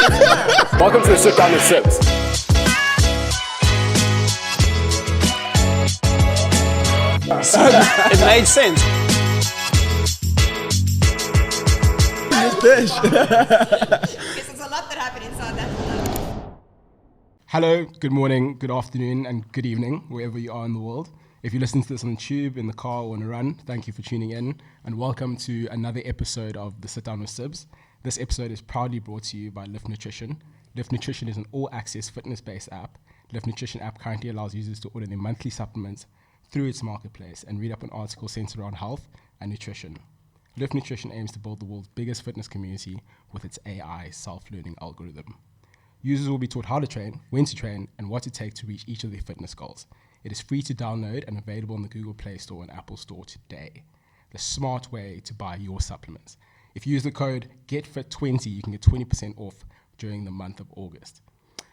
Welcome to the Sit Down With Sibs. It made sense. Because there's a lot that happened inside that. Hello, good morning, good afternoon, and good evening, wherever you are in the world. If you're listening to this on the tube, in the car, or on a run, thank you for tuning in, and welcome to another episode of the Sit Down With Sibs. This episode is proudly brought to you by Lift Nutrition. Lift Nutrition is an all-access fitness-based app. Lift Nutrition app currently allows users to order their monthly supplements through its marketplace and read up on articles centered around health and nutrition. Lift Nutrition aims to build the world's biggest fitness community with its AI self-learning algorithm. Users will be taught how to train, when to train, and what to take to reach each of their fitness goals. It is free to download and available on the Google Play Store and Apple Store today. The smart way to buy your supplements. If you use the code GETFIT20, you can get 20% off during the month of August.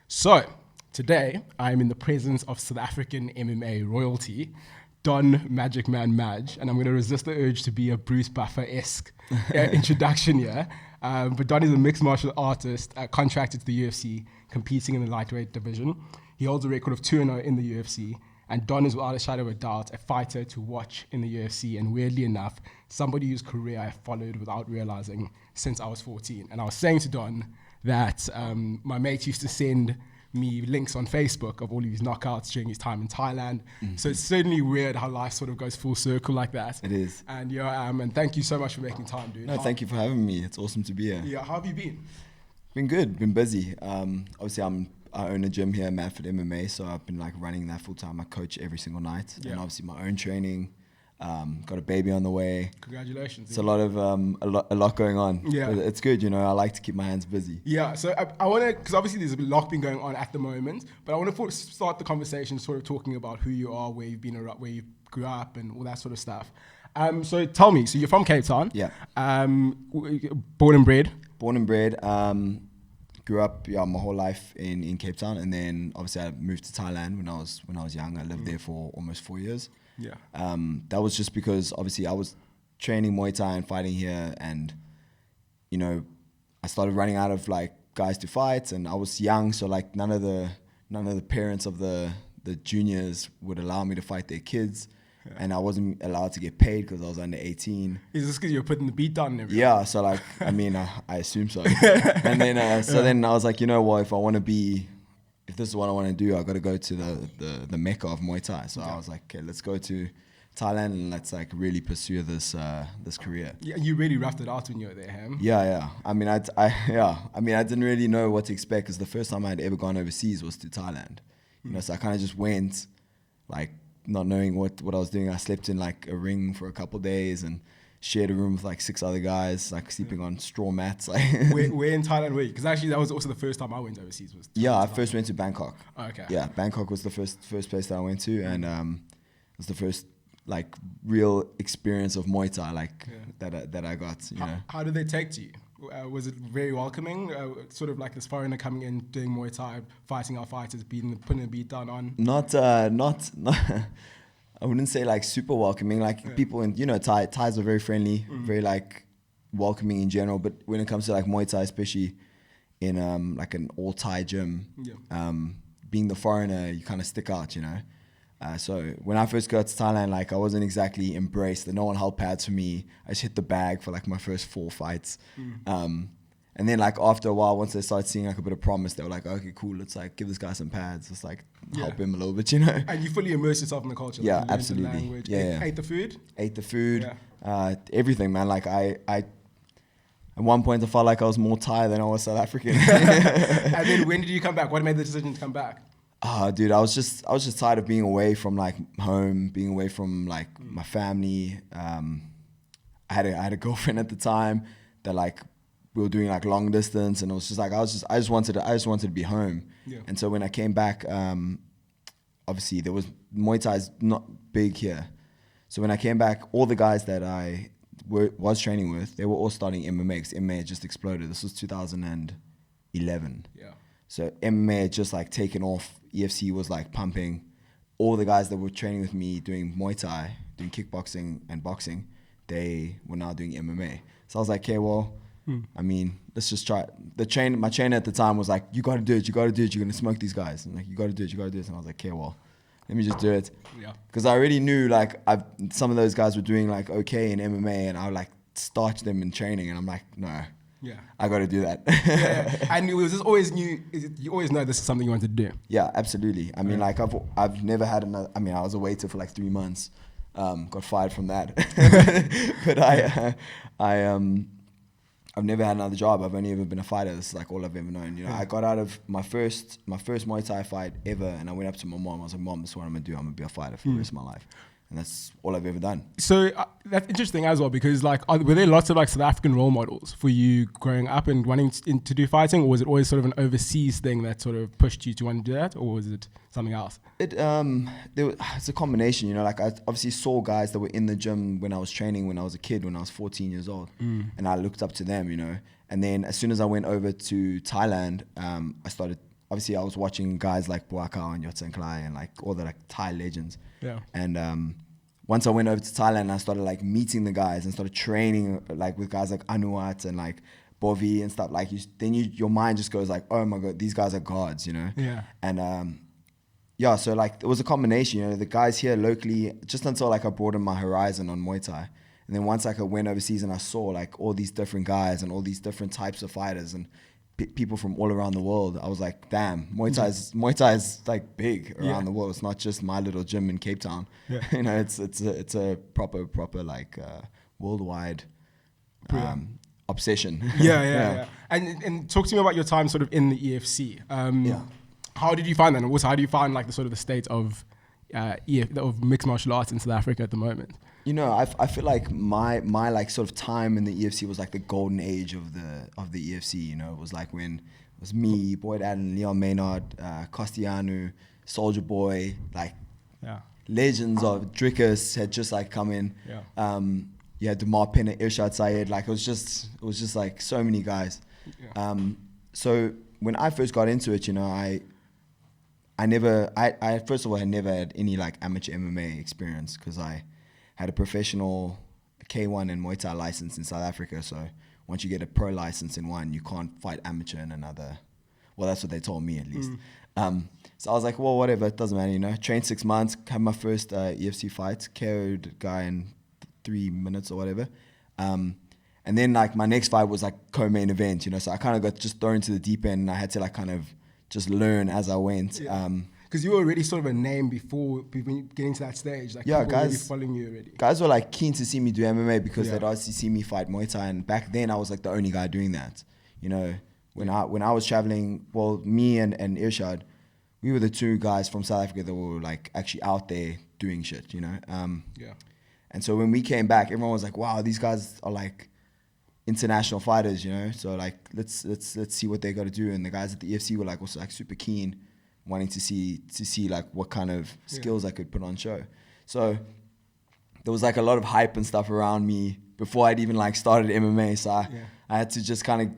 So, today, I'm in the presence of South African MMA royalty, Don Magic Man Madge, and I'm going to resist the urge to be a Bruce Buffer-esque introduction here. But Don is a mixed martial artist, contracted to the UFC, competing in the lightweight division. He holds a record of 2-0 in the UFC, and Don is without a shadow of a doubt a fighter to watch in the UFC, and weirdly enough, somebody whose career I followed without realizing since I was 14. And I was saying to Don that my mates used to send me links on Facebook of all of his knockouts during his time in Thailand. Mm-hmm. So it's certainly weird how life sort of goes full circle like that. It is. And and thank you so much for making time, dude. No, thank you for having me. It's awesome to be here. Yeah, how have you been? Been good, been busy. Obviously I own a gym here, Manford MMA, so I've been like running that full time. I coach every single night, and obviously my own training. Got a baby on the way. Congratulations. It's a lot of a lot going on. Yeah, but it's good. I like to keep my hands busy. Yeah. So I want to, because obviously there's a lot been going on at the moment, but I want to start the conversation sort of talking about who you are, where you've been, where you grew up, and all that sort of stuff. So tell me. So you're from Cape Town. Yeah. Born and bred. Born and bred. Grew up my whole life in Cape Town, and then obviously I moved to Thailand when I was young. I lived there for almost 4 years. Yeah. That was just because obviously I was training Muay Thai and fighting here, and I started running out of like guys to fight, and I was young, so like none of the parents of the juniors would allow me to fight their kids. Yeah. And I wasn't allowed to get paid because I was under 18. Is this because you were putting the beat down and everything? Yeah, so like, I mean, I assume so. And then, then I was like, if this is what I want to do, I got to go to the mecca of Muay Thai. So I was like, okay, let's go to Thailand and let's like really pursue this career. Yeah, you really roughed it out when you were there, Ham. Yeah. I mean, I didn't really know what to expect because the first time I had ever gone overseas was to Thailand. So I kind of just went, like, not knowing what I was doing. I slept in like a ring for a couple of days and shared a room with like 6 other guys, like sleeping on straw mats. Like where in Thailand were you? Because actually that was also the first time I went overseas. I first went to Bangkok. Oh, okay. Yeah, Bangkok was the first place that I went to, and it was the first like real experience of Muay Thai that I got. How did they take to you? Was it very welcoming? Sort of like this foreigner coming in, doing Muay Thai, fighting our fighters, putting a beat down on? Not I wouldn't say like super welcoming. Like people in, Thais are very friendly, very like welcoming in general. But when it comes to like Muay Thai, especially in like an all Thai gym, being the foreigner, you kind of stick out, So when I first got to Thailand, like I wasn't exactly embraced. No one held pads for me. I just hit the bag for like my first 4 fights. And then like after a while, once they started seeing like a bit of promise, they were like, okay, cool, let's like give this guy some pads. Let's like help him a little bit, And you fully immerse yourself in the culture. Yeah, like absolutely. The language. Yeah. Ate the food? Ate the food. Everything, man. Like I at one point I felt like I was more Thai than I was South African. And then when did you come back? What made the decision to come back? Dude, I was just tired of being away from like home, being away from like my family. I had a girlfriend at the time that like we were doing like long distance, and it was just like I just wanted to be home. Yeah. And so when I came back, obviously there was Muay Thai's not big here. So when I came back, all the guys that I was training with, they were all starting MMA because MMA had just exploded. This was 2011. Yeah. So MMA had just like taken off. EFC was like pumping. All the guys that were training with me doing Muay Thai, doing kickboxing and boxing, they were now doing MMA. So I was like, okay, well, I mean, let's just try it. My trainer at the time was like, you got to do it. You're going to smoke these guys. And like, you got to do it. And I was like, okay, well, let me just do it. Yeah. Because I already knew like some of those guys were doing like okay in MMA, and I would like starch them in training, and I'm like, no. Yeah. I got to do that. Yeah. And it was just always you always know this is something you want to do. Yeah, absolutely. I mean, like I've never had another. I mean, I was a waiter for like 3 months. Got fired from that. But I've never had another job. I've only ever been a fighter. This is like all I've ever known. You know, I got out of my first Muay Thai fight ever, and I went up to my mom. I was like, Mom, this is what I'm gonna do. I'm gonna be a fighter for the rest of my life. And that's all I've ever done. So that's interesting as well, because like, were there lots of like South African role models for you growing up and wanting to do fighting, or was it always sort of an overseas thing that sort of pushed you to want to do that, or was it something else? It's a combination, you know. Like I obviously saw guys that were in the gym when I was training when I was a kid, when I was 14 years old, and I looked up to them, you know. And then as soon as I went over to Thailand, I started. Obviously, I was watching guys like Buakau and Yotsen Klai and like all the like Thai legends. Yeah. And once I went over to Thailand, I started like meeting the guys and started training like with guys like Anuat and like Bovi and stuff. Like your mind just goes like, oh my God, these guys are gods, you know? Yeah. And yeah, so like it was a combination, you know, the guys here locally, just until like I broadened my horizon on Muay Thai. And then once like I went overseas and I saw like all these different guys and all these different types of fighters and people from all around the world, I was like, damn, Muay Thai is like big around the world. It's not just my little gym in Cape Town. Yeah. You know, it's a proper like worldwide obsession. Yeah. And talk to me about your time sort of in the EFC. How did you find that? And also, how do you find like the sort of the state of mixed martial arts in South Africa at the moment? You know, I feel like my like sort of time in the EFC was like the golden age of the EFC. You know, it was like when it was me, Boyd Allen, Leon Maynard, Costianu, Soldier Boy, like legends of Drickus had just like come in. Yeah. You had Demar Penna, Irshad Syed. Like it was just like so many guys. Yeah. So when I first got into it, you know, I first of all had never had any like amateur MMA experience because I had a professional K1 and Muay Thai license in South Africa. So once you get a pro license in one, you can't fight amateur in another. Well, that's what they told me at least. So I was like, well, whatever, it doesn't matter, you know. Trained 6 months, had my first UFC fight, KO'd a guy in 3 minutes or whatever. And then like my next fight was like co-main event, you know. So I kind of got just thrown into the deep end and I had to like kind of just learn as I went. Yeah. Because you were already sort of a name before getting to that stage. Like people were really following you already. Guys were like keen to see me do MMA because they'd obviously see me fight Muay Thai. And back then I was like the only guy doing that. You know, when I was traveling, well, me and Irshad, we were the two guys from South Africa that were like actually out there doing shit, you know. And so when we came back, everyone was like, wow, these guys are like international fighters, you know. So like let's see what they got to do. And the guys at the EFC were like also like super keen, wanting to see like what kind of skills I could put on show. So there was like a lot of hype and stuff around me before I'd even like started MMA. So I had to just kind of,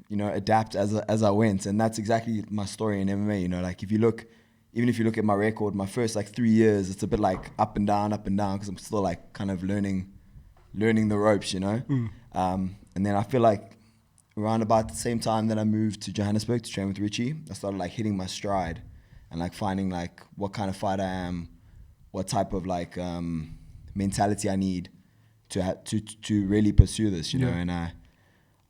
you know, adapt as I went. And that's exactly my story in MMA. You know, like even if you look at my record, my first like 3 years, it's a bit like up and down because I'm still like kind of learning the ropes, you know. And then I feel like around about the same time that I moved to Johannesburg to train with Richie, I started like hitting my stride and like finding like what kind of fighter I am, what type of like mentality I need to really pursue this, you know. And I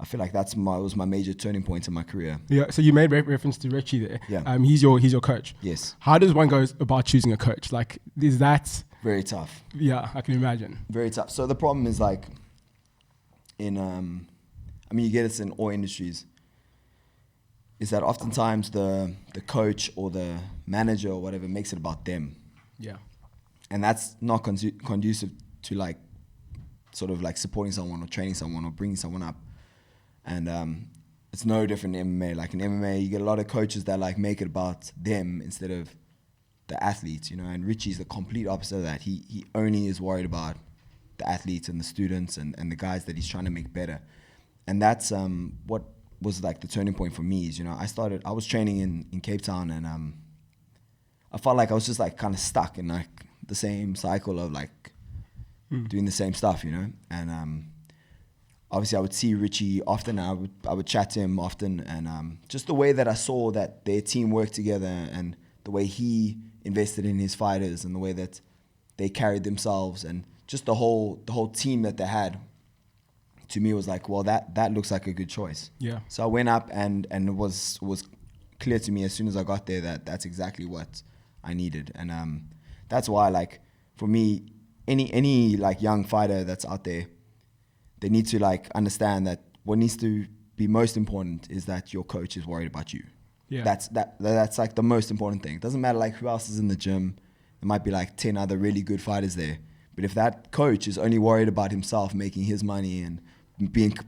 feel like was my major turning point in my career. Yeah. So you made reference to Richie there. Yeah. He's your coach. Yes. How does one go about choosing a coach? Like, is that very tough? Yeah, I can imagine. Very tough. So the problem is like I mean, you get this in all industries, is that oftentimes the coach or the manager or whatever makes it about them. Yeah. And that's not conducive to like sort of like supporting someone or training someone or bringing someone up. And it's no different in MMA. Like in MMA, you get a lot of coaches that like make it about them instead of the athletes, you know. And Richie's the complete opposite of that. He only is worried about the athletes and the students and the guys that he's trying to make better. And that's what was like the turning point for me is, you know, I was training in Cape Town and I felt like I was just like kind of stuck in like the same cycle of like doing the same stuff, you know. And obviously I would see Richie often. I would chat to him often, and just the way that I saw that their team worked together, and the way he invested in his fighters, and the way that they carried themselves, and just the whole team that they had, to me was like, well, that looks like a good choice. Yeah. So I went up, and it was clear to me as soon as I got there that that's exactly what I needed, and that's why, like, for me, any like young fighter that's out there, they need to like understand that what needs to be most important is that your coach is worried about you. Yeah. That's like the most important thing. It doesn't matter like who else is in the gym. There might be like 10 other really good fighters there. But if that coach is only worried about himself making his money and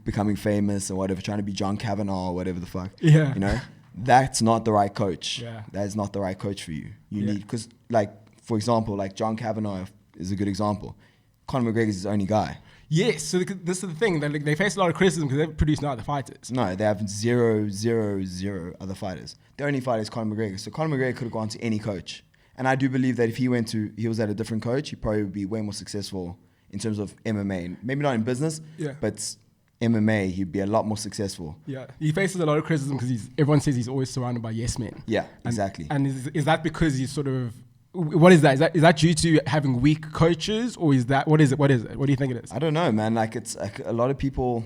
becoming famous or whatever, trying to be John Kavanaugh or whatever the fuck, Yeah. you know, that's not the right coach. Yeah. That is not the right coach for you. You need, because like, for example, like John Kavanaugh is a good example. Conor McGregor is his only guy. Yes, so this is the thing. They face a lot of criticism because they produce no other fighters. No, they have zero other fighters. The only fighter is Conor McGregor. So Conor McGregor could have gone to any coach. And I do believe that if he was at a different coach, he probably would be way more successful in terms of MMA. Maybe not in business, but MMA, he'd be a lot more successful. Yeah, he faces a lot of criticism because everyone says he's always surrounded by yes men. Yeah, exactly. And is that because he's sort of, what is that? Is that due to having weak coaches, or is that, what is it? What do you think it is? I don't know, man. Like, it's like a lot of people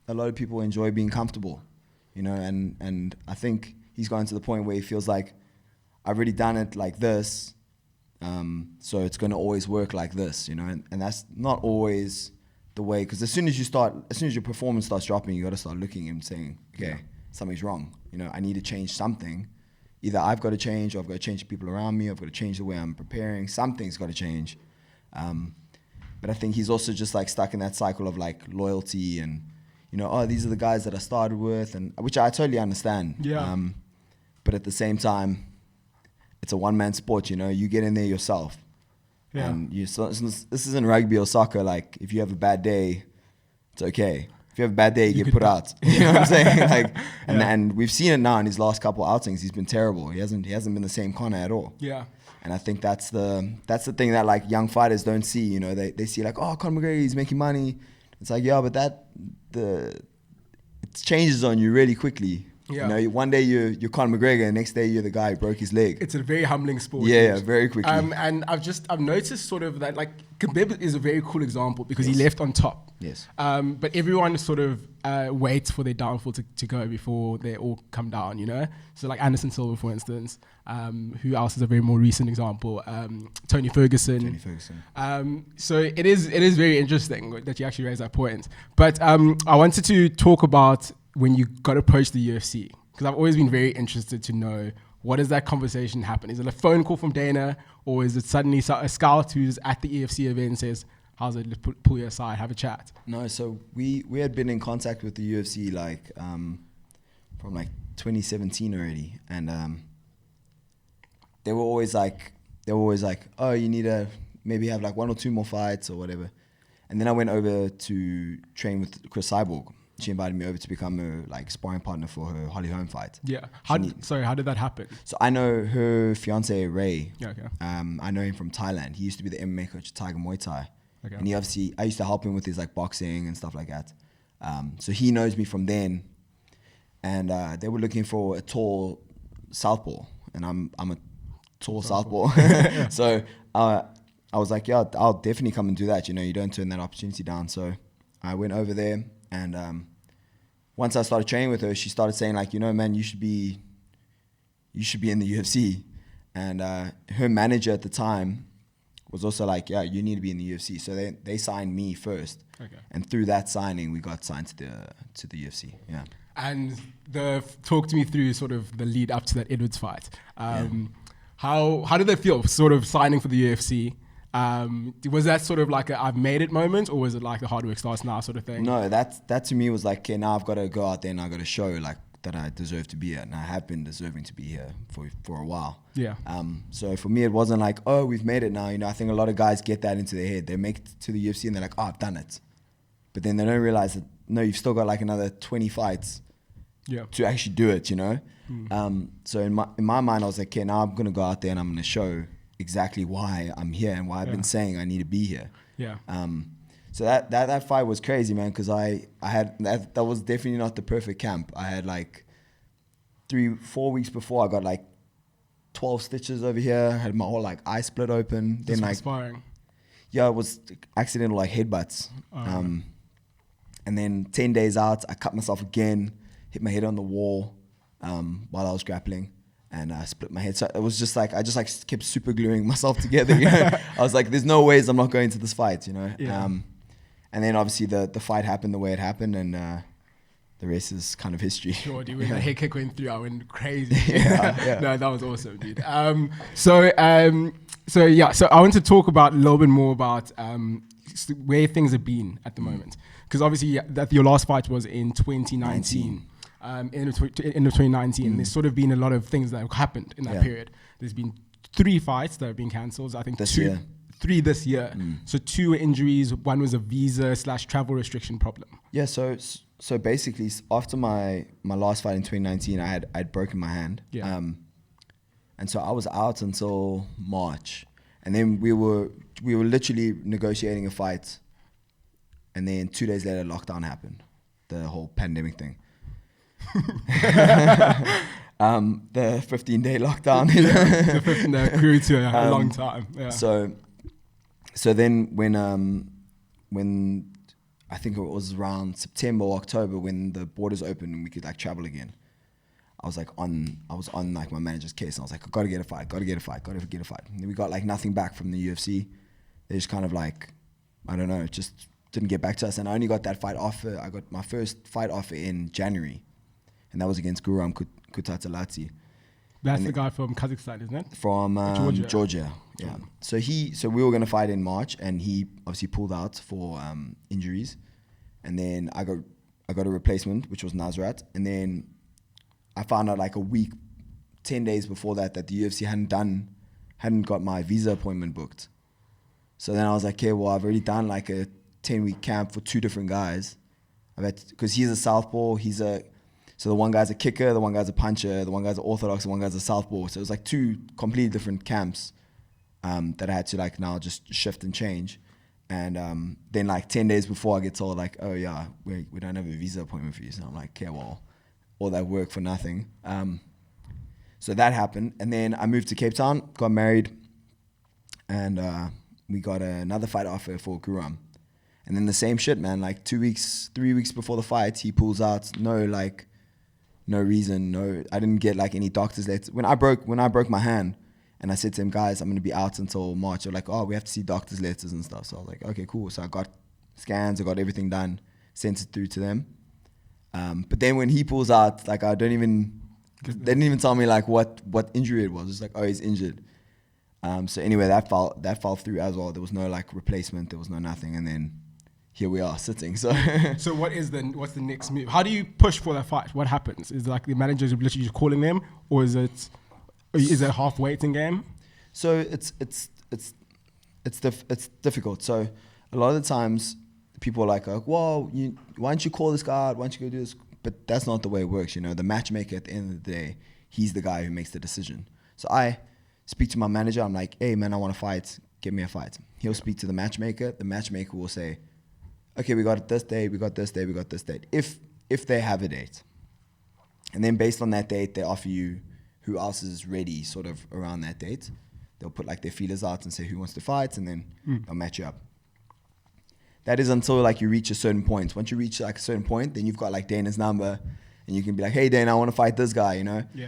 enjoy being comfortable, you know, and I think he's gotten to the point where he feels like, I've already done it like this, so it's going to always work like this, you know, and that's not always the way, because as soon as your performance starts dropping, you got to start looking and saying, okay, something's wrong, you know, I need to change something. Either I've got to change, or I've got to change the people around me, I've got to change the way I'm preparing, something's got to change. But I think he's also just like stuck in that cycle of like loyalty and, you know, oh, these are the guys that I started with, and which I totally understand. Yeah. But at the same time, it's a one-man sport, you know, you get in there yourself. Yeah. And this isn't rugby or soccer. Like, if you have a bad day, it's okay. If you have a bad day, you get put out. You know what I'm saying? Like, and we've seen it now in his last couple outings. He's been terrible. He hasn't been the same Conor at all. Yeah. And I think that's the thing that like young fighters don't see. You know, they see like, oh, Conor McGregor, he's making money. It's like, yeah, but it changes on you really quickly. Yeah. You know, one day you're Conor McGregor, and next day you're the guy who broke his leg. It's a very humbling sport. Yeah, very quickly. And I've noticed sort of that, like, Khabib is a very cool example because he left on top. Yes. But everyone sort of waits for their downfall to go before they all come down, you know? So like Anderson Silva, for instance. Who else is a very more recent example? Tony Ferguson. So it is very interesting that you actually raise that point. But I wanted to talk about when you got approached the UFC, because I've always been very interested to know, what does that conversation happen? Is it a phone call from Dana, or is it suddenly a scout who's at the EFC event and says, how's it, let's pull you aside, have a chat? No, so we had been in contact with the UFC like from like 2017 already, and they were always like, oh, you need to maybe have like one or two more fights or whatever. And then I went over to train with Chris Cyborg. She invited me over to become a like sparring partner for her Holly Holm fight. Yeah. How did that happen? So I know her fiance Ray. Yeah, okay. I know him from Thailand. He used to be the MMA coach at Tiger Muay Thai. Okay. And I used to help him with his like boxing and stuff like that. So he knows me from then. And they were looking for a tall southpaw, and I'm a tall southpaw. So I was like, yeah, I'll definitely come and do that. You know, you don't turn that opportunity down. So I went over there. And once I started training with her, she started saying like, you know, man, you should be in the UFC. And her manager at the time was also like, yeah, you need to be in the UFC. So they signed me first. Okay. And through that signing, we got signed to the UFC. Yeah. And talk to me through sort of the lead up to that Edwards fight. How did that feel, sort of signing for the UFC? Was that sort of like a I've made it moment, or was it like the hard work starts now sort of thing? No, that to me was like, okay, now I've got to go out there and I've got to show like that I deserve to be here, and I have been deserving to be here for a while. Yeah. So for me, it wasn't like, oh, we've made it now. You know, I think a lot of guys get that into their head. They make it to the UFC and they're like, oh, I've done it, but then they don't realize that no, you've still got like another 20 fights. Yeah. To actually do it, you know. So in my mind, I was like, okay, now I'm gonna go out there and I'm gonna show exactly why I'm here and why I've been saying I need to be here. Yeah. So that fight was crazy, man, because I had that was definitely not the perfect camp. I had like 3-4 weeks before, I got like 12 stitches over here. I had my whole like eye split open. Then like sparring. Yeah, it was accidental like headbutts. And then 10 days out, I cut myself again, hit my head on the wall while I was grappling, and I split my head. So it was just like I just like kept super gluing myself together. You know? I was like, "There's no ways I'm not going to this fight." You know. Yeah. And then obviously the fight happened the way it happened, and the rest is kind of history. Sure, dude. When the head kick went through, I went crazy. Yeah. No, that was awesome, dude. So I want to talk about a little bit more about where things have been at the moment, because obviously that your last fight was in 2019. End of 2019. There's sort of been a lot of things that have happened in that period. There's been 3 fights that have been cancelled. I think three this year. So 2 were injuries. One was a visa/travel restriction problem. Yeah. So basically, after my last fight in 2019, I'd broken my hand. Yeah. And so I was out until March, and then we were literally negotiating a fight, and then 2 days later, lockdown happened, the whole pandemic thing. The 15-day lockdown. You know? The 15-day grew to a long time. Yeah. So then when I think it was around September or October when the borders opened and we could like travel again, I was on like my manager's case, and I was like, I gotta get a fight. And then we got like nothing back from the UFC. They just kind of like, I don't know, just didn't get back to us. And I only got that fight offer. I got my first fight offer in January, and that was against Guram Kutateladze. That's the guy from Kazakhstan, isn't it? From Georgia. Yeah. So we were gonna fight in March, and he obviously pulled out for injuries, and then I got a replacement, which was Nasrat, and then I found out like a week, 10 days before that the UFC hadn't got my visa appointment booked. So then I was like, okay, well, I've already done like a 10-week camp for 2 different guys. Because he's a southpaw, so the one guy's a kicker, the one guy's a puncher, the one guy's an orthodox, the one guy's a southpaw. So it was like 2 completely different camps that I had to like now just shift and change. And then like 10 days before I get told like, oh yeah, we don't have a visa appointment for you. So I'm like, okay, well, all that work for nothing. So that happened. And then I moved to Cape Town, got married, and we got another fight offer for Guram. And then the same shit, man, like 3 weeks before the fight, he pulls out, no reason, I didn't get like any doctor's letters. When I broke my hand and I said to him, guys, I'm going to be out until March, they're like, oh, we have to see doctor's letters and stuff. So I was like, okay, cool. So I got scans, I got everything done, sent it through to them. But then when he pulls out, like they didn't even tell me like what injury it was. It's like, oh, he's injured. So anyway, that fell through as well. There was no like replacement, there was no nothing, and then here we are sitting. So what's the next move? How do you push for that fight? What happens? Is it like the managers literally just calling them, or is it a half waiting game? So it's difficult. So a lot of the times people are like, well, why don't you call this guy out? Why don't you go do this? But that's not the way it works. You know, the matchmaker at the end of the day, he's the guy who makes the decision. So I speak to my manager. I'm like, hey man, I want to fight. Give me a fight. He'll speak to the matchmaker. The matchmaker will say, okay, we got it this day, we got this day, we got this date. If they have a date. And then based on that date, they offer you who else is ready sort of around that date. They'll put like their feelers out and say who wants to fight, and then they'll match you up. That is until like you reach a certain point. Once you reach like a certain point, then you've got like Dana's number, and you can be like, hey Dana, I want to fight this guy, you know? Yeah.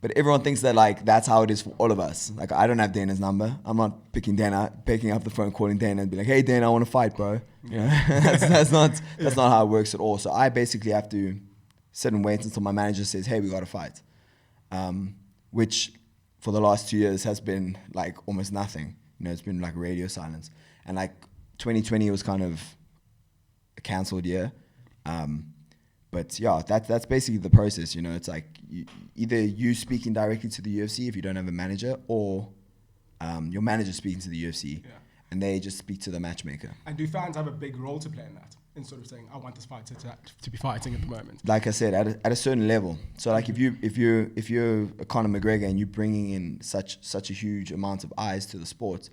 But everyone thinks that like that's how it is for all of us. Like I don't have Dana's number. I'm not picking up the phone, calling Dana and be like, "Hey Dana, I want to fight, bro." You know? that's not how it works at all. So I basically have to sit and wait until my manager says, "Hey, we got to fight," which for the last 2 years has been like almost nothing. You know, it's been like radio silence. And like 2020 was kind of a cancelled year. But yeah, that's basically the process. You know, it's like either you speaking directly to the UFC if you don't have a manager, or your manager speaking to the UFC, and they just speak to the matchmaker. And do fans have a big role to play in that, in sort of saying, I want this fighter to be fighting at the moment? Like I said, at a certain level. So like if you're a Conor McGregor and you're bringing in such a huge amount of eyes to the sport,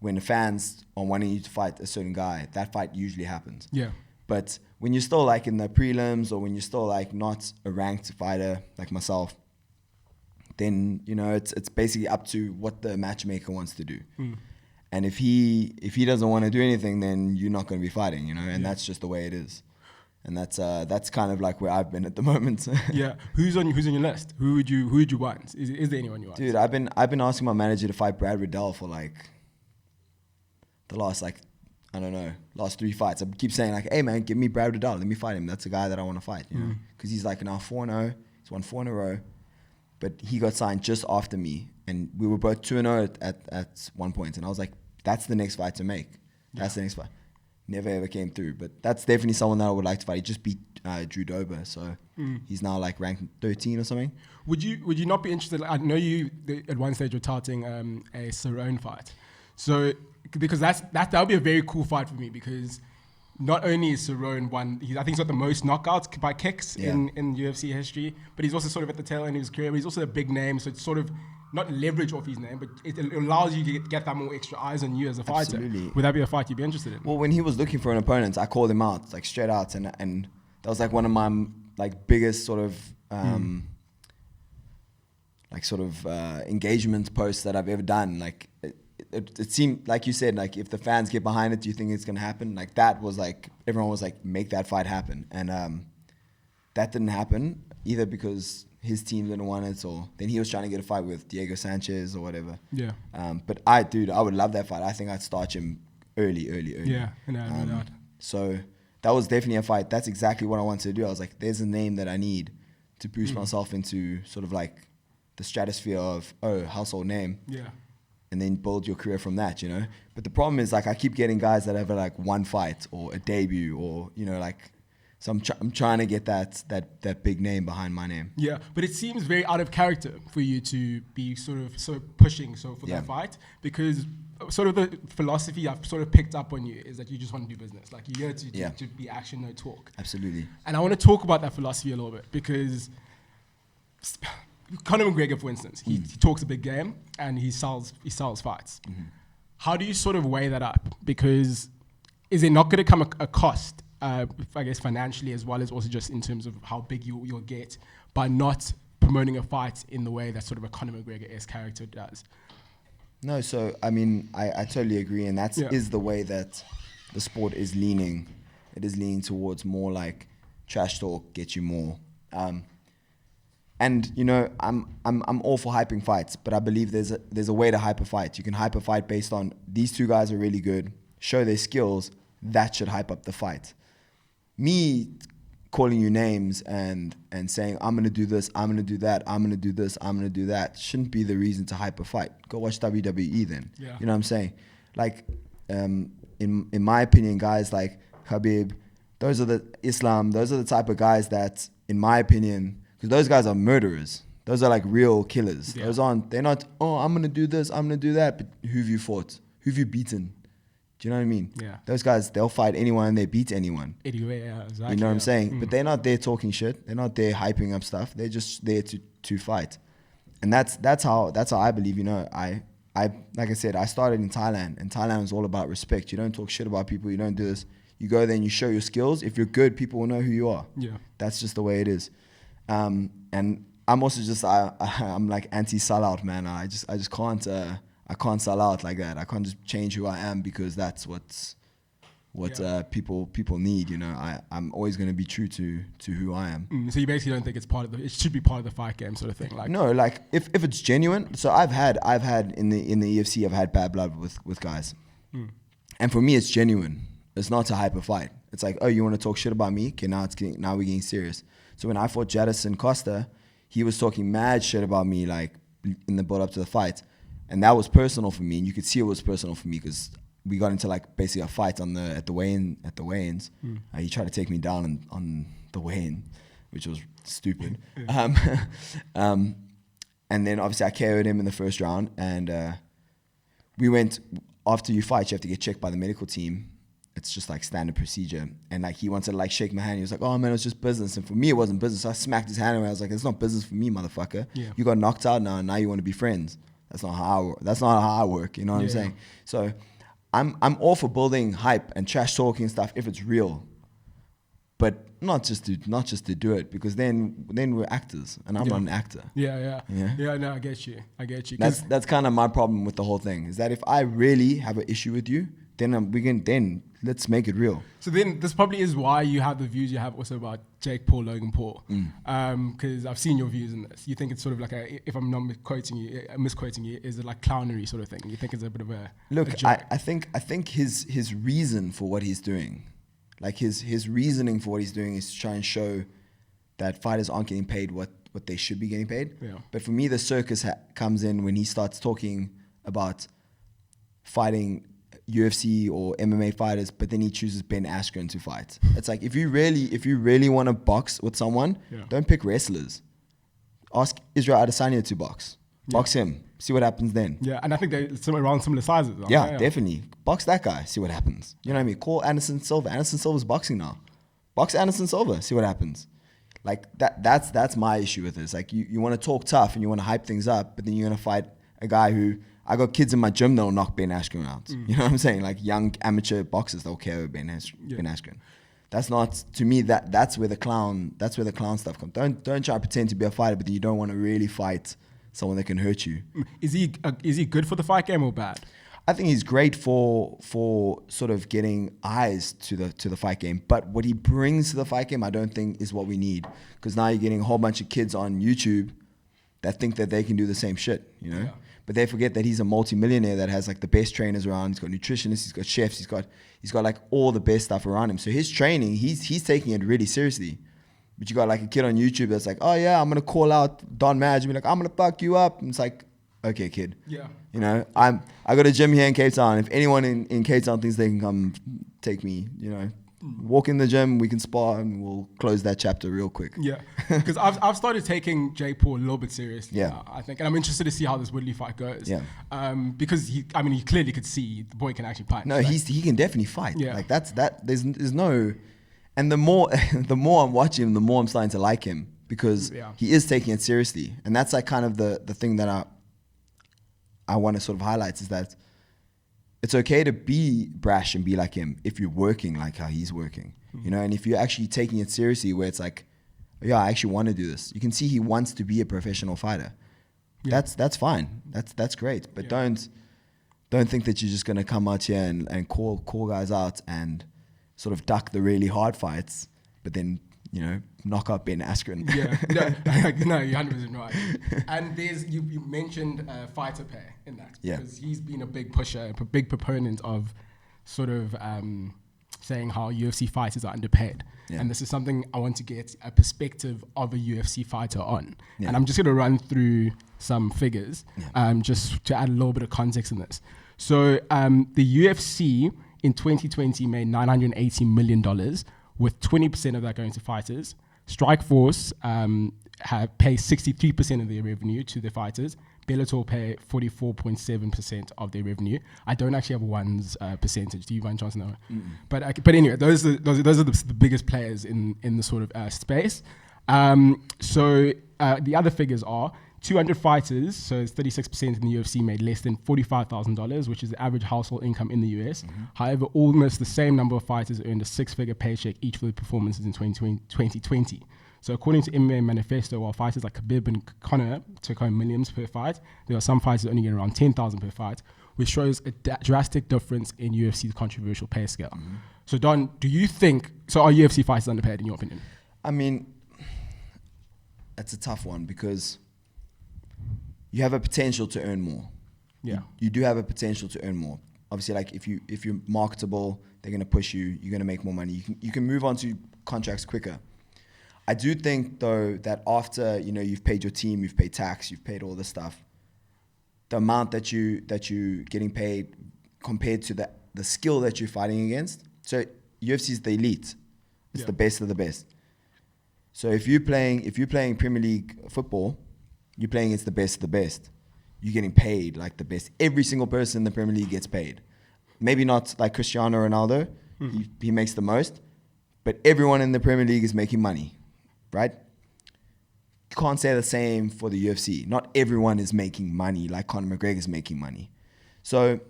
when the fans are wanting you to fight a certain guy, that fight usually happens. Yeah. But when you're still like in the prelims, or when you're still like not a ranked fighter like myself, then it's basically up to what the matchmaker wants to do. And if he doesn't want to do anything, then you're not going to be fighting, and that's just the way it is. And that's kind of like where I've been at the moment. Yeah. Who's on your list? Who would you want? Is there anyone you want? Dude, I've been asking my manager to fight Brad Riddell for like the last last 3 fights. I keep saying like, hey man, give me Brad Riddell, let me fight him. That's the guy that I want to fight, because he's like now 4-0. He's won 4 in a row, but he got signed just after me, and we were both 2-0 at one point, and I was like, that's the next fight to make. That's the next fight. Never ever came through, but that's definitely someone that I would like to fight. He just beat Drew Dober, so he's now like ranked 13 or something. Would you not be interested? I know you at one stage were touting a Cerrone fight, so because that would be a very cool fight for me, because not only is Cerrone one, I think he's got the most knockouts by kicks in UFC history, but he's also sort of at the tail end of his career. But he's also a big name, so it's sort of not leverage off his name, but it allows you to get that more extra eyes on you as a fighter. Absolutely. Would that be a fight you'd be interested in? Well, when he was looking for an opponent, I called him out, like straight out, and that was like one of my like biggest sort of engagement posts that I've ever done. Like it seemed, like you said, like if the fans get behind it, do you think it's gonna happen? Like that was like, everyone was like, make that fight happen, and that didn't happen either because his team didn't want it, or then he was trying to get a fight with Diego Sanchez or whatever. Yeah. But I would love that fight. I think I'd start him early. Yeah, no doubt. So that was definitely a fight. That's exactly what I wanted to do. I was like, there's a name that I need to boost myself into sort of like the stratosphere of, household name. Yeah. And then build your career from that, But the problem is, like, I keep getting guys that have like one fight or a debut, or, like, so I'm trying to get that big name behind my name. Yeah, but it seems very out of character for you to be sort of pushing for that fight, because sort of the philosophy I've sort of picked up on you is that you just want to do business. Like, you're here to be action, no talk. Absolutely. And I want to talk about that philosophy a little bit, because Conor McGregor, for instance, he talks a big game and he sells fights. How do you sort of weigh that up? Because is there not going to come a cost, I guess financially, as well as also just in terms of how big you'll get, by not promoting a fight in the way that sort of a Conor McGregor-esque character does? No, so I mean, I totally agree, and that is the way that the sport is leaning. It is leaning towards more like trash talk, get you more. And I'm all for hyping fights, but I believe there's a way to hype a fight. You can hype a fight based on, these two guys are really good, show their skills. That should hype up the fight. Me calling you names and saying, I'm going to do this, I'm going to do that, I'm going to do this, I'm going to do that, shouldn't be the reason to hype a fight. Go watch WWE then. Yeah. You know what I'm saying? Like, in my opinion, guys like Khabib, those are the type of guys that, in my opinion, because those guys are murderers. Those are like real killers. Yeah. They're not, I'm going to do this, I'm going to do that, but who've you fought? Who've you beaten? Do you know what I mean? Yeah. Those guys, they'll fight anyone, they beat anyone. Anyway, yeah, exactly. You know what I'm saying? But they're not there talking shit. They're not there hyping up stuff. They're just there to fight. And that's how I believe, I like I said, I started in Thailand, and Thailand is all about respect. You don't talk shit about people, you don't do this. You go there and you show your skills. If you're good, people will know who you are. Yeah. That's just the way it is. And I'm also just I'm like anti-sellout, man. I just can't I can't sell out like that. I can't just change who I am because that's what people need. I'm always going to be true to who I am. So you basically don't think it should be part of the fight game sort of thing? Like, no, like if it's genuine. So I've had in the UFC, I've had bad blood with guys, and for me it's genuine. It's not to hype a fight. It's like, oh, you want to talk shit about me? Okay, now we're getting serious. So when I fought Jadison Costa, he was talking mad shit about me, like in the build up to the fight. And that was personal for me, and you could see it was personal for me because we got into like basically a fight at the weigh-ins. He tried to take me down on the weigh-in, which was stupid. And then obviously I KO'd him in the first round, and we went, after you fight, you have to get checked by the medical team. It's just like standard procedure. And like he wanted to like shake my hand. He was like, oh man, it was just business. And for me, it wasn't business. So I smacked his hand away. I was like, it's not business for me, motherfucker. Yeah. You got knocked out now, and now you want to be friends. That's not how I work. You know what I'm saying? So I'm all for building hype and trash talking stuff if it's real, but not just to do it, because then we're actors and I'm not an actor. Yeah. No, I get you. That's kind of my problem with the whole thing, is that if I really have an issue with you, then let's make it real. So then this probably is why you have the views you have also about Jake Paul, Logan Paul. Because I've seen your views in this. You think it's sort of like if I'm not misquoting you, is it like clownery sort of thing? You think it's a bit of a look? I think his reason for what he's doing, like his reasoning for what he's doing, is to try and show that fighters aren't getting paid what they should be getting paid. Yeah. But for me, the circus comes in when he starts talking about fighting UFC or MMA fighters, but then he chooses Ben Askren to fight. It's like, if you really want to box with someone, don't pick wrestlers. Ask Israel Adesanya to box. Box him. See what happens then. Yeah, and I think they're around similar sizes. Yeah, definitely. Box that guy. See what happens. You know what I mean? Call Anderson Silva. Anderson Silva's boxing now. Box Anderson Silva. See what happens. Like that's my issue with this. Like you want to talk tough and you want to hype things up, but then you're gonna fight a guy who, I got kids in my gym that'll knock Ben Askren out. You know what I'm saying? Like young amateur boxers, they'll care about Ben Askren. That's not, to me, that's where the clown stuff comes. Don't try to pretend to be a fighter, but then you don't want to really fight someone that can hurt you. Is he good for the fight game or bad? I think he's great for sort of getting eyes to the fight game. But what he brings to the fight game, I don't think is what we need. Because now you're getting a whole bunch of kids on YouTube that think that they can do the same shit, you know? Yeah. But they forget that he's a multi-millionaire that has like the best trainers around. He's got nutritionists, he's got chefs, he's got like all the best stuff around him. So his training, he's taking it really seriously. But you got like a kid on YouTube that's like, oh yeah, I'm gonna call out Don Madge and be like, I'm gonna fuck you up. And it's like, okay, kid. Yeah. You know, I got a gym here in Cape Town. If anyone in Cape Town thinks they can come take me, you know, walk in the gym, we can spar, and we'll close that chapter real quick. Yeah, because I've started taking Jake Paul a little bit seriously. Yeah, I think, and I'm interested to see how this Woodley fight goes. Yeah, because he clearly could see the boy can actually punch. No, he can definitely fight. Yeah, like there's no, and the more I'm watching him, the more I'm starting to like him, because he is taking it seriously, and that's like kind of the thing that I want to sort of highlight, is that it's okay to be brash and be like him if you're working like how he's working, you know, and if you're actually taking it seriously, where it's like, yeah, I actually want to do this. You can see he wants to be a professional fighter. Yeah. That's fine. That's great. But don't think that you're just gonna come out here and call guys out and sort of duck the really hard fights, but then, you know, knock out Ben Askren. No, you're 100% right. And you mentioned Fighter Pay in that, because he's been a big pusher, a big proponent of sort of saying how UFC fighters are underpaid. Yeah. And this is something I want to get a perspective of a UFC fighter on. Yeah. And I'm just going to run through some figures just to add a little bit of context in this. So the UFC in 2020 made $980 million, with 20% of that going to fighters. Strikeforce pays 63% of their revenue to the fighters. Bellator pay 44.7% of their revenue. I don't actually have one's percentage. Do you, by any chance, know? But anyway, those are the biggest players in the sort of space. So the other figures are 200 fighters, so it's 36% in the UFC, made less than $45,000, which is the average household income in the US. However, almost the same number of fighters earned a six-figure paycheck each for their performances in 2020. So according to MMA Manifesto, while fighters like Khabib and Conor took home millions per fight, there are some fighters that only get around $10,000 per fight, which shows a drastic difference in UFC's controversial pay scale. So Don, do you think, so are UFC fighters underpaid in your opinion? I mean, that's a tough one, because you have a potential to earn more. Yeah. You do have a potential to earn more. Obviously, like if you're marketable, they're going to push you, you're going to make more money. You can move on to contracts quicker. I do think, though, that after, you know, you've paid your team, you've paid tax, you've paid all this stuff, the amount that you're getting paid compared to the skill that you're fighting against. So UFC is the elite. It's the best of the best. So if you're playing Premier League football, you're playing against the best of the best. You're getting paid like the best. Every single person in the Premier League gets paid. Maybe not like Cristiano Ronaldo. He makes the most. But everyone in the Premier League is making money, right? You can't say the same for the UFC. Not everyone is making money like Conor McGregor is making money. So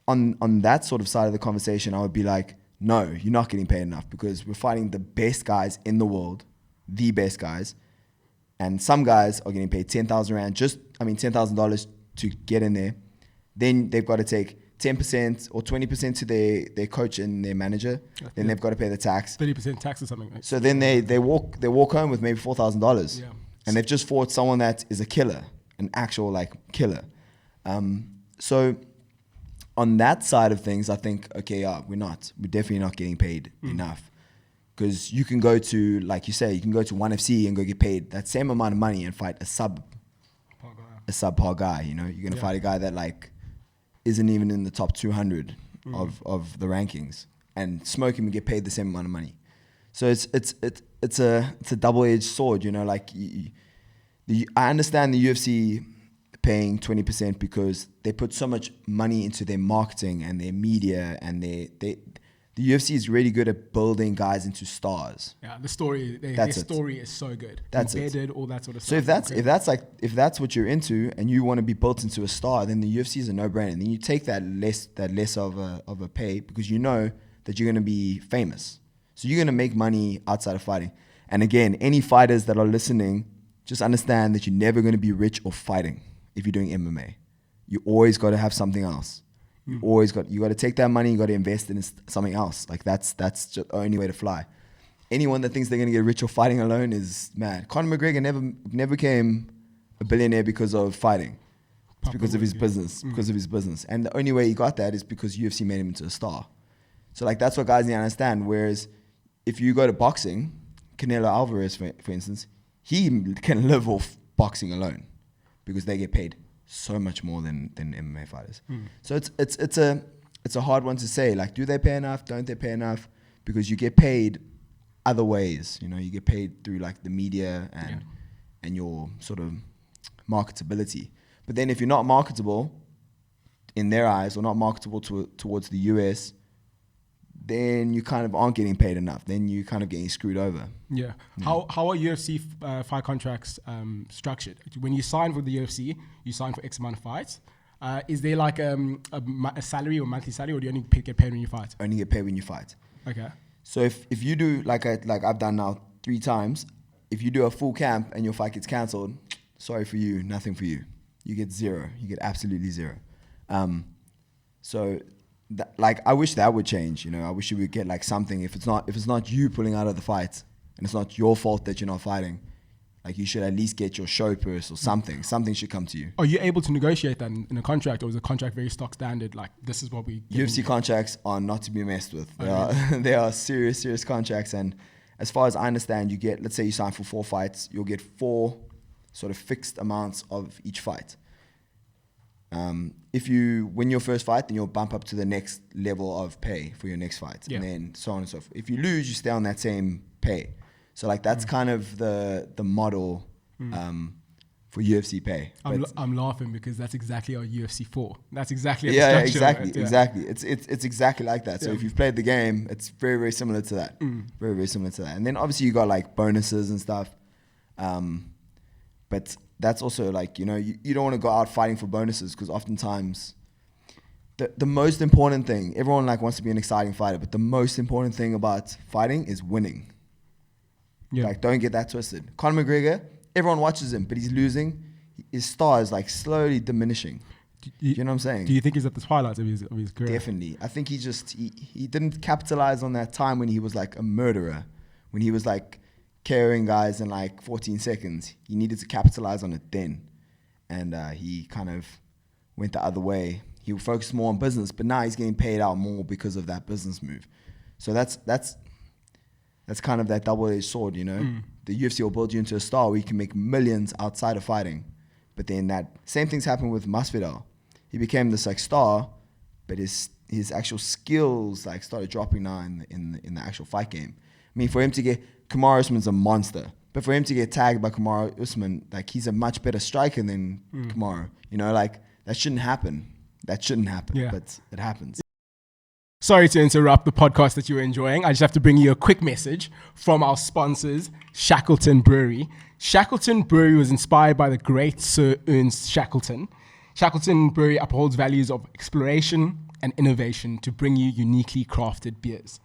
on that sort of side of the conversation, I would be like, no, you're not getting paid enough because we're fighting the best guys in the world, the best guys. And some guys are getting paid 10,000 Rand, $10,000 to get in there. Then they've got to take 10% or 20% to their coach and their manager. Then they've got to pay the tax. 30% tax or something. Right? So then they walk home with maybe $4,000. Yeah. And they've just fought someone that is a killer, an actual like killer. So on that side of things, I think, okay, we're definitely not getting paid enough. Because you can go to, like you say, you can go to ONE FC and go get paid that same amount of money and fight a subpar guy. You know, you're gonna fight a guy that like isn't even in the top 200 of the rankings, and smoke him and get paid the same amount of money. So it's a double-edged sword. You know, like I understand the UFC paying 20% because they put so much money into their marketing and their media, and the UFC is really good at building guys into stars. Yeah, their story is so good. That's embedded, all that sort of stuff. So if that's what you're into and you want to be built into a star, then the UFC is a no-brainer. And then you take that less of a pay because you know that you're going to be famous. So you're going to make money outside of fighting. And again, any fighters that are listening, just understand that you're never going to be rich or fighting if you're doing MMA. You always got to have something else. You got to take that money, you got to invest in something else. Like that's just the only way to fly. Anyone that thinks they're going to get rich or fighting alone is mad. Conor McGregor never became a billionaire because of fighting. It's because of his business. Because of his business. And the only way he got that is because UFC made him into a star. So like that's what guys need to understand. Whereas if you go to boxing, Canelo Alvarez, for instance, he can live off boxing alone because they get paid so much more than MMA fighters. So it's a hard one to say. Like, do they pay enough? Don't they pay enough? Because you get paid other ways. You know, you get paid through like the media and your sort of marketability. But then if you're not marketable in their eyes or not marketable towards the US, then you kind of aren't getting paid enough. Then you kind of getting screwed over. Yeah. How are UFC fight contracts structured? When you sign for the UFC, you sign for X amount of fights. Is there like a salary or monthly salary, or do you only get paid when you fight? Only get paid when you fight. Okay. So if you do like I've done now 3 times, if you do a full camp and your fight gets cancelled, sorry for you, nothing for you. You get 0. You get absolutely 0. So. I wish that would change. You know, I wish you would get like something. If it's not you pulling out of the fight and it's not your fault that you're not fighting, like you should at least get your show purse or something. Something should come to you. Are you able to negotiate that in a contract, or is the contract very stock standard? Like this is what we. UFC contracts are not to be messed with. They are serious contracts, and as far as I understand, you get, let's say you sign for 4 fights, you'll get 4 sort of fixed amounts of each fight. If you win your first fight, then you'll bump up to the next level of pay for your next fight, and then so on and so forth. If you lose, you stay on that same pay. So like that's kind of the model for UFC pay. I'm laughing because that's exactly our UFC 4. That's exactly exactly. It's exactly like that. So if you've played the game, it's very, very similar to that. Very, very similar to that. And then obviously you got like bonuses and stuff. But that's also like, you know, you don't want to go out fighting for bonuses because oftentimes the most important thing, everyone like wants to be an exciting fighter, but the most important thing about fighting is winning. Yeah. Like, don't get that twisted. Conor McGregor, everyone watches him, but he's losing. His star is like slowly diminishing. You know what I'm saying? Do you think he's at the twilight of his career? Definitely. I think he didn't capitalize on that time when he was like a murderer, when he was like carrying guys in like 14 seconds. He needed to capitalize on it then. And he kind of went the other way. He focused more on business, but now he's getting paid out more because of that business move. So that's kind of that double-edged sword, you know? The UFC will build you into a star where you can make millions outside of fighting. But then that same thing's happened with Masvidal. He became this like star, but his actual skills like started dropping now in the actual fight game. I mean, for him to get Kamaru Usman's a monster, but for him to get tagged by Kamaru Usman, like he's a much better striker than Kamaru. You know, like that shouldn't happen. But it happens. Sorry to interrupt the podcast that you were enjoying. I just have to bring you a quick message from our sponsors, Shackleton Brewery. Shackleton Brewery was inspired by the great Sir Ernest Shackleton. Shackleton Brewery upholds values of exploration and innovation to bring you uniquely crafted beers.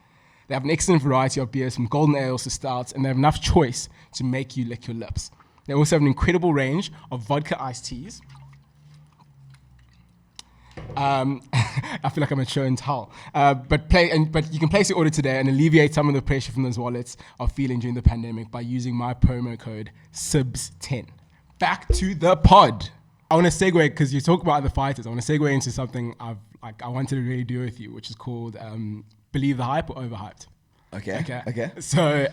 They have an excellent variety of beers from golden ales to stouts, and they have enough choice to make you lick your lips. They also have an incredible range of vodka iced teas. I feel like I'm at show and tell. But you can place your order today and alleviate some of the pressure from those wallets of feeling during the pandemic by using my promo code SIBS10. Back to the pod. I want to segue, because you talk about other fighters. I want to segue into something I wanted to really do with you, which is called Believe the Hype or Overhyped. Okay. So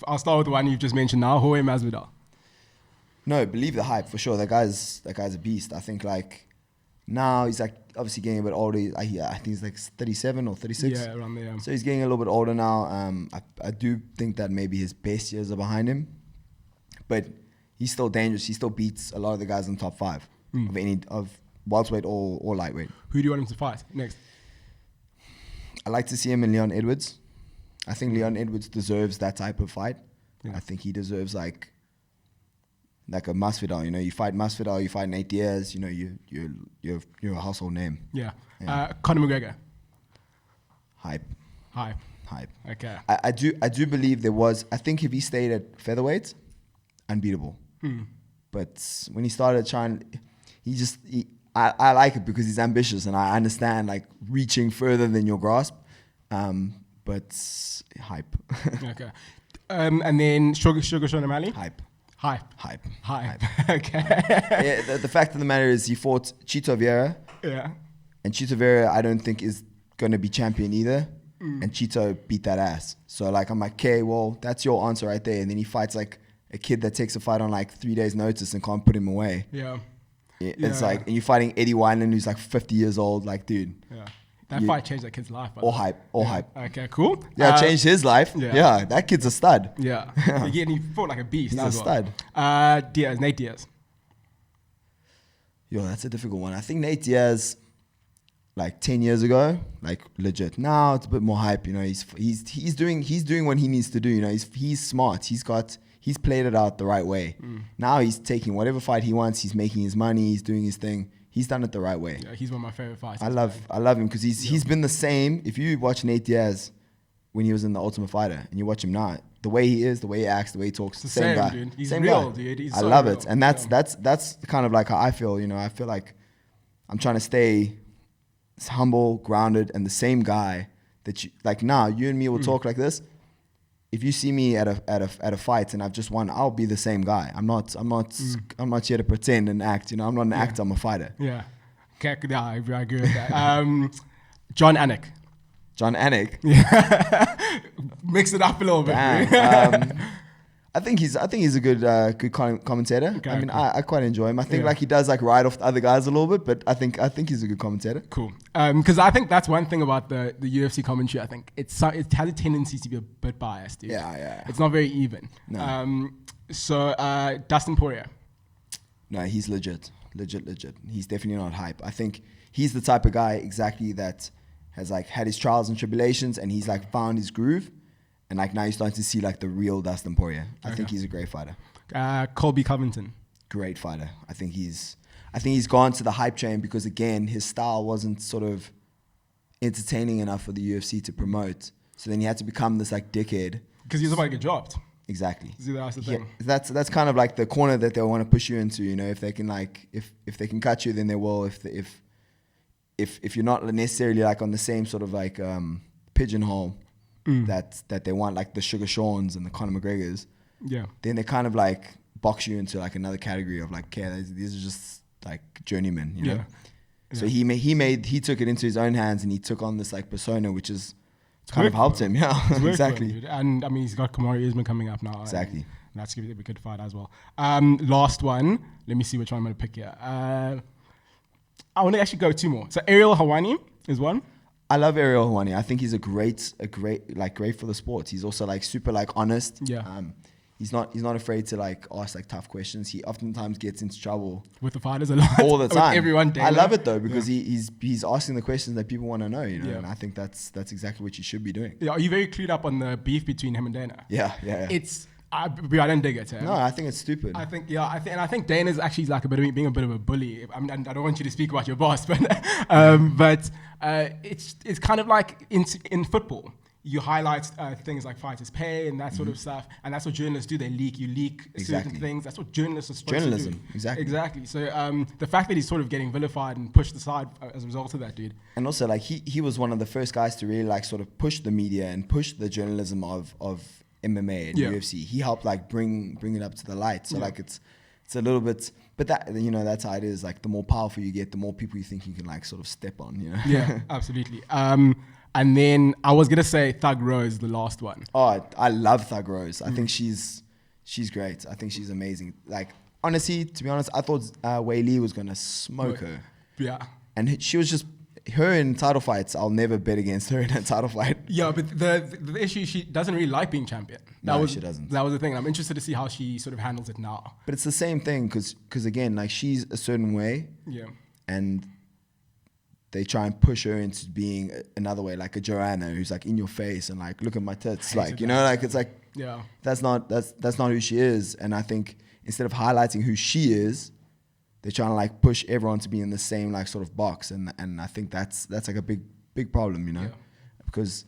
I'll start with the one you've just mentioned now, Jorge Masvidal. No, Believe the Hype for sure. That guy's a beast. I think like now he's like obviously getting a bit older. I think he's like 37 or 36. Yeah, around there. So he's getting a little bit older now. I do think that maybe his best years are behind him, but he's still dangerous. He still beats a lot of the guys in the top 5 of welterweight or lightweight. Who do you want him to fight next? I like to see him in Leon Edwards. I think Leon Edwards deserves that type of fight. Yeah. I think he deserves like a Masvidal. You know, you fight Masvidal, you fight Nate Diaz. You know, you're a household name. Yeah. Conor McGregor. Hype. Okay. I do believe there was. I think if he stayed at featherweight, unbeatable. But when he started trying, I like it because he's ambitious, and I understand like reaching further than your grasp. But hype. Okay. And then Sugar Sean O'Malley? Hype. Okay. Yeah, the fact of the matter is he fought Chito Vera. Yeah. And Chito Vera I don't think is going to be champion either. And Chito beat that ass. So like I'm like, okay, well, that's your answer right there. And then he fights like a kid that takes a fight on like 3 days notice and can't put him away. Yeah. It's like, and you're fighting Eddie Wineland who's like 50 years old. Like, dude. Yeah. That fight changed that kid's life. All hype. Okay, cool. Yeah, changed his life. Yeah. Yeah, that kid's a stud. Yeah. Again, he fought like a beast. He's a stud. Nate Diaz. Yo, that's a difficult one. I think Nate Diaz, like 10 years ago, like legit. Now it's a bit more hype. You know, he's doing what he needs to do. You know, he's smart. He's played it out the right way. Now he's taking whatever fight he wants. He's making his money. He's doing his thing. He's done it the right way. Yeah, he's one of my favorite fighters. I love him because he's been the same. If you watch Nate Diaz when he was in the Ultimate Fighter and you watch him now, the way he is, the way he acts, the way he talks, it's same guy. Dude. He's same real, guy. dude. He's I so love real. it, and that's kind of like how I feel. You know, I feel like I'm trying to stay humble, grounded, and the same guy that you like. Now you and me will talk like this. If you see me at a fight and I've just won, I'll be the same guy. I'm not here to pretend and act. You know, I'm not an actor. I'm a fighter. Yeah. Okay, yeah, I agree with that. John Anik. Yeah. Mix it up a little bit. I think he's a good commentator. Okay, I mean, cool. I quite enjoy him. I think like he does like ride off the other guys a little bit, but I think he's a good commentator. Cool. Because I think that's one thing about the UFC commentary. I think it has a tendency to be a bit biased, dude. Yeah. It's not very even. No. So Dustin Poirier. No, he's legit. He's definitely not hype. I think he's the type of guy exactly that has like had his trials and tribulations, and he's like found his groove, and like now you're starting to see like the real Dustin Poirier. I think he's a great fighter. Colby Covington. Great fighter. I think he's gone to the hype train because again his style wasn't sort of entertaining enough for the UFC to promote. So then he had to become this like dickhead. Because he was about to get dropped. Exactly. See, that's the thing. That's kind of like the corner that they want to push you into. You know, if they can like if they can cut you, then they will. If you're not necessarily like on the same sort of like pigeonhole that they want, like the Sugar Seans and the Conor McGregors. Yeah. Then they kind of like box you into like another category of like, okay, these are just like journeymen. You know. So he took it into his own hands and he took on this like persona, which is. Kind of helped him, yeah, exactly. And I mean, he's got Kamaru Usman coming up now. Exactly. That's going to be a good fight as well. Last one. Let me see which one I'm going to pick here. I want to actually go 2 more. So Ariel Helwani is one. I love Ariel Helwani. I think he's a great for the sport. He's also like super like honest. Yeah. He's not afraid to like ask like tough questions. He oftentimes gets into trouble with the fighters a lot. All the time. Everyone daily. I love it though because he's asking the questions that people want to know, you know. Yeah. And I think that's exactly what you should be doing. Yeah, are you very clued up on the beef between him and Dana? Yeah. I don't dig it. No, I think it's stupid. I think Dana's actually like being a bit of a bully. I mean, I don't want you to speak about your boss, but it's kind of like in football. You highlight things like Fighters Pay and that sort of stuff, and that's what journalists do. They leak. You leak certain things. That's what journalists are supposed to do. Exactly. So the fact that he's sort of getting vilified and pushed aside as a result of that, dude. And also, like he was one of the first guys to really like sort of push the media and push the journalism of MMA and UFC. He helped like bring it up to the light. So like it's a little bit, but that that's how it is. Like the more powerful you get, the more people you think you can like sort of step on. Yeah, absolutely. And then I was gonna say Thug Rose, the last one. Oh, I love Thug Rose. I think she's great. I think she's amazing. Like honestly, to be honest, I thought Wei Li was gonna smoke her. Yeah. And she was just her in title fights. I'll never bet against her in a title fight. Yeah, but the issue, she doesn't really like being champion. She doesn't. That was the thing. I'm interested to see how she sort of handles it now. But it's the same thing because again, like she's a certain way. Yeah. And they try and push her into being another way, like a Joanna who's like in your face and like look at my tits, like it's like that's not who she is. And I think instead of highlighting who she is, they're trying to like push everyone to be in the same like sort of box, and I think that's like a big problem, because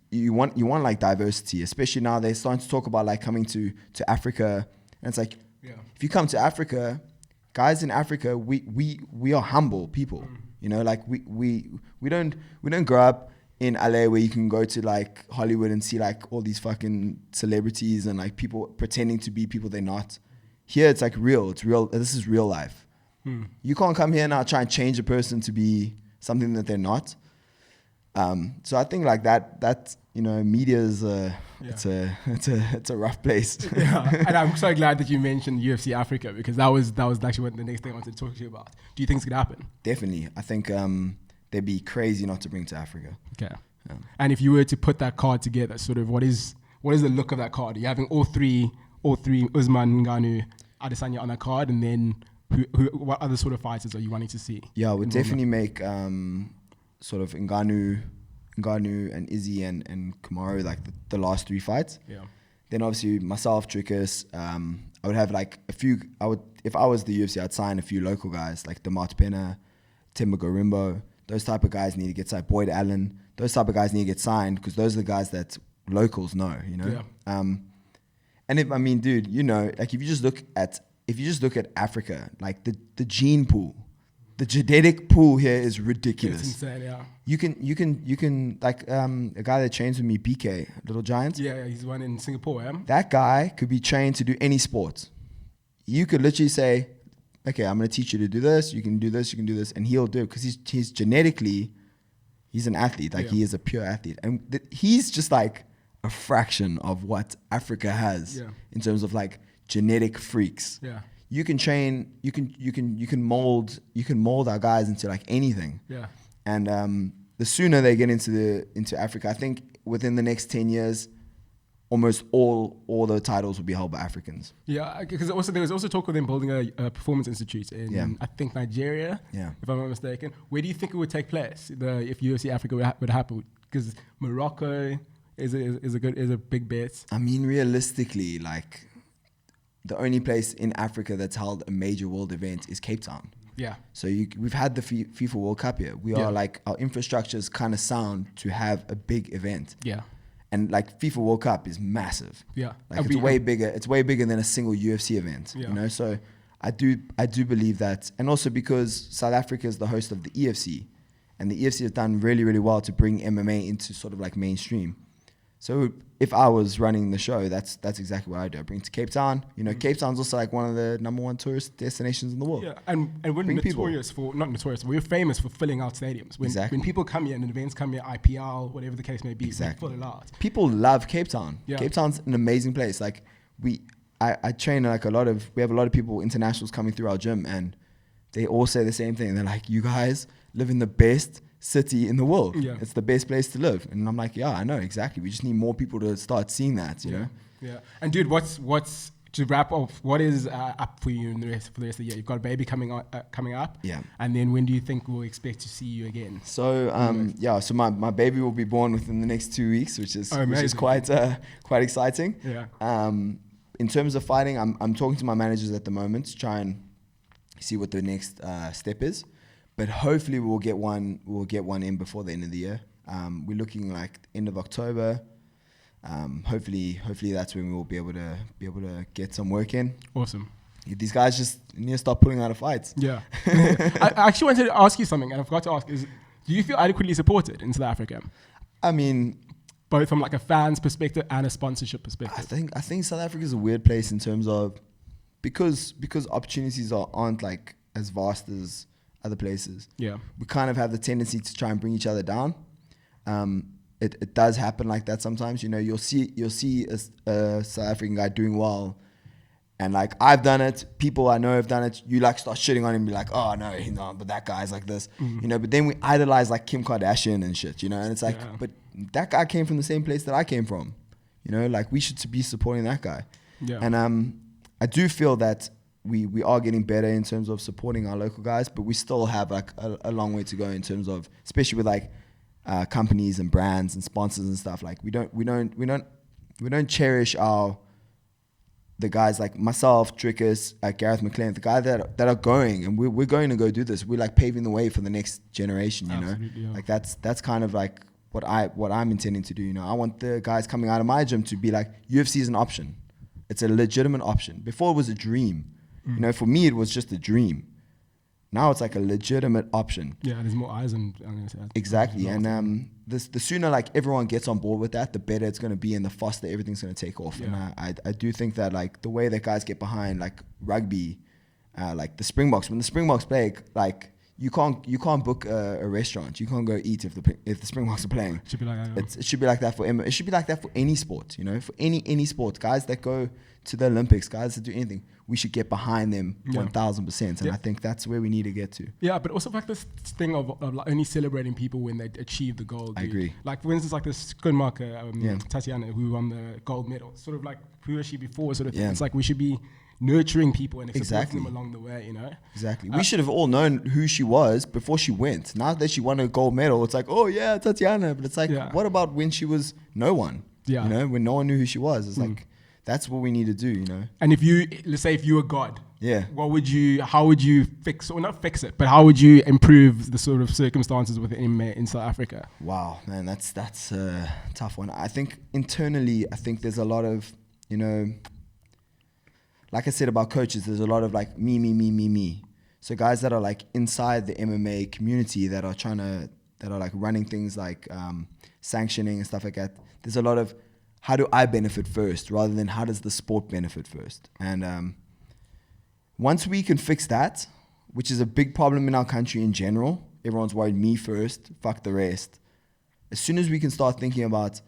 you want like diversity, especially now they're starting to talk about like coming to Africa, and it's like if you come to Africa, guys in Africa, we are humble people. Like we don't grow up in LA where you can go to like Hollywood and see like all these fucking celebrities and like people pretending to be people they're not. Here it's like real. It's real. This is real life. You can't come here now try and change a person to be something that they're not. So I think like that media is it's a rough place. And I'm so glad that you mentioned UFC Africa, because that was actually what the next thing I wanted to talk to you about. Do you think it's gonna happen? Definitely. I think they'd be crazy not to bring to Africa. Okay. And if you were to put that card together, sort of what is the look of that card? Are you having all three Usman, Ngannou, Adesanya on that card, and then what other sort of fighters are you wanting to see? Yeah, we'd definitely make sort of Ngannou and Izzy and Kamaru like the last three fights. Yeah. Then obviously myself, Trickus, I would have like a few. If I was the UFC, I'd sign a few local guys like Damat Pena, Timber Gorimbo. Those type of guys need to get signed. Boyd Allen. Those type of guys need to get signed because those are the guys that locals know. Yeah. And like if you just look at Africa, like the gene pool, the genetic pool here is ridiculous. It's insane, yeah. You can like a guy that trains with me, BK, Little Giant. Yeah, he's one in Singapore, yeah. That guy could be trained to do any sport. You could literally say, okay, I'm going to teach you to do this. You can do this. You can do this, and he'll do it because he's genetically, he's an athlete. Like he is a pure athlete, and he's just like a fraction of what Africa has in terms of like genetic freaks. Yeah. You can train, you can mold our guys into like anything. Yeah. And the sooner they get into Africa, I think within the next 10 years, almost all the titles will be held by Africans. Yeah, because there was also talk of them building a performance institute in I think Nigeria, if I'm not mistaken. Where do you think it would take place if UFC Africa would happen? Because Morocco is a big bet. I mean, realistically, like the only place in Africa that's held a major world event is Cape Town. Yeah. So we've had the FIFA World Cup here. We are like, our infrastructure is kind of sound to have a big event. Yeah. And like FIFA World Cup is massive. Yeah. Like it's way bigger. It's way bigger than a single UFC event. Yeah. So I do believe that, and also because South Africa is the host of the EFC, and the EFC has done really, really well to bring MMA into sort of like mainstream. So if I was running the show, that's exactly what I do. I bring it to Cape Town. Cape Town's also like one of the number one tourist destinations in the world. Yeah, and we're we're famous for filling out stadiums. When people come here and events come here, IPL, whatever the case may be, we fill it out. People love Cape Town. Yeah. Cape Town's an amazing place. Like I train like we have a lot of people, internationals coming through our gym, and they all say the same thing. They're like, you guys live in the best city in the world. Yeah. It's the best place to live. And I'm like, yeah, I know, exactly. We just need more people to start seeing that, you know? Yeah. And dude, what's to wrap off, what is up for you for the rest of the year? You've got a baby coming up. Yeah. And then when do you think we'll expect to see you again? So so my baby will be born within the next 2 weeks, which is quite exciting. Yeah. In terms of fighting, I'm talking to my managers at the moment to try and see what the next step is. But hopefully we'll get one in before the end of the year. We're looking like end of October. Hopefully that's when we'll be able to get some work in. Awesome. These guys just need to start pulling out of fights. Yeah. I actually wanted to ask you something, and I forgot to ask, do you feel adequately supported in South Africa? I mean, both from like a fan's perspective and a sponsorship perspective. I think South Africa is a weird place in terms of because opportunities aren't like as vast as other places. Yeah. We kind of have the tendency to try and bring each other down. It does happen like that sometimes. You know, you'll see a South African guy doing well, and like I've done it, people I know have done it. You like start shitting on him and be like, oh no, but that guy's like this, you know. But then we idolize like Kim Kardashian and shit, you know. And it's like, but that guy came from the same place that I came from, you know. Like we should be supporting that guy. Yeah. And I do feel that we are getting better in terms of supporting our local guys, but we still have like a long way to go in terms of, especially with like companies and brands and sponsors and stuff. Like we don't cherish the guys like myself, Trickus, Gareth McLean, the guys that are going, and we're going to go do this. We're like paving the way for the next generation, you know. Yeah. Like that's kind of like what I'm intending to do. You know, I want the guys coming out of my gym to be like, UFC is an option. It's a legitimate option. Before it was a dream. You know, for me it was just a dream. Now it's like a legitimate option. Yeah, there's more eyes on it. Exactly. And the sooner like everyone gets on board with that, the better it's going to be and the faster everything's going to take off. Yeah. And I do think that like the way that guys get behind like rugby, like the Springboks, when the Springboks play, like you can't book a restaurant. You can't go eat if the Springboks are playing. It should be like that. It should be like that for It should be like that for any sport, you know, for any sport. Guys that go to the Olympics, guys that do anything, we should get behind them 1,000%. And I think that's where we need to get to. Yeah, but also like this thing of like only celebrating people when they achieve the goal. I agree. Like for instance, like this Skunmarker, Tatiana, who won the gold medal. Sort of like who was she before? Sort of thing. It's like we should be nurturing people and supporting them along the way, you know? Exactly. We should have all known who she was before she went. Now that she won a gold medal, it's like, oh yeah, Tatiana. But it's like, what about when she was no one? Yeah. You know, when no one knew who she was. It's like, that's what we need to do, you know? And let's say if you were God, yeah, how would you fix, or not fix it, but how would you improve the sort of circumstances with MMA in South Africa? Wow, man, that's a tough one. I think internally, there's a lot of, you know, like I said about coaches, there's a lot of like me. So guys that are like inside the MMA community that are like running things like sanctioning and stuff like that. There's a lot of how do I benefit first rather than how does the sport benefit first? And once we can fix that, which is a big problem in our country in general, everyone's worried me first, fuck the rest. As soon as we can start thinking about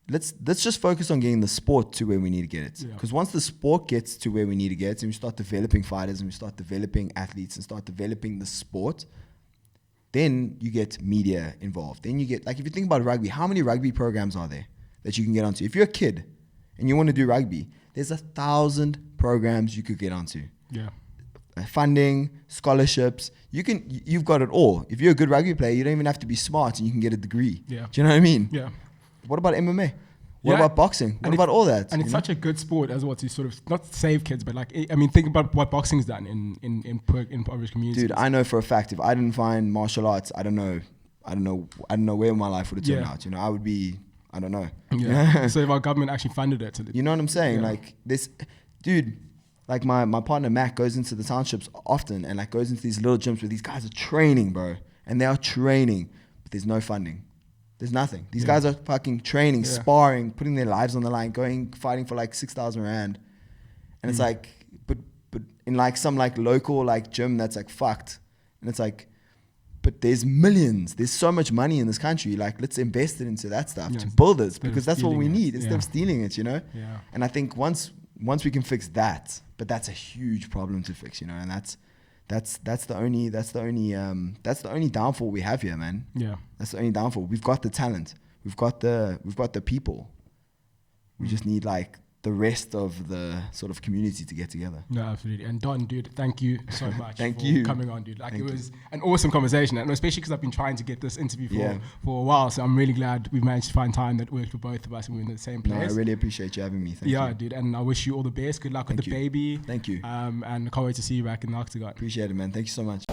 let's just focus on getting the sport to where we need to get it. Because once the sport gets to where we need to get it, and we start developing fighters and we start developing athletes and start developing the sport, then you get media involved. Then you get, like, if you think about rugby, how many rugby programs are there that you can get onto? If you're a kid and you want to do rugby, there's 1,000 programs you could get onto. Yeah. Funding, scholarships, you've got it all. If you're a good rugby player, you don't even have to be smart and you can get a degree. Yeah. Do you know what I mean? Yeah. What about MMA? What about boxing? What about all that? And it's such a good sport as well to sort of not save kids, but like, I mean, think about what boxing's done in impoverished communities. Dude, I know for a fact if I didn't find martial arts, I don't know where my life would have turned out. You know, I would be, I don't know. Yeah. So if our government actually funded it, you know what I'm saying? Like this, dude. Like my partner Mac goes into the townships often and like goes into these little gyms where these guys are training, bro, and they are training, but there's no funding. There's nothing. These guys are fucking training, sparring, putting their lives on the line, fighting for like 6,000 rand. And it's like, but in like some like local like gym that's like fucked. And it's like, but there's millions. There's so much money in this country. Like, let's invest it into that stuff to build it, because that's what we need instead of stealing it, you know? Yeah. And I think once we can fix that, but that's a huge problem to fix, you know, and that's the only downfall we have here, man. Yeah. That's the only downfall. We've got the talent. We've got the people. We just need like the rest of the sort of community to get together. No, absolutely. And Don, dude, thank you so much Thank for you. coming on, dude. Like, Thank it was an awesome conversation, and especially because I've been trying to get this interview for a while. So I'm really glad we managed to find time that worked for both of us and we're in the same No, place. I really appreciate you having me. Thank you. Dude. And I wish you all the best. Good luck with Thank the you. baby. Thank you. And I can't wait to see you back in the octagon. Appreciate it, man. Thank you so much.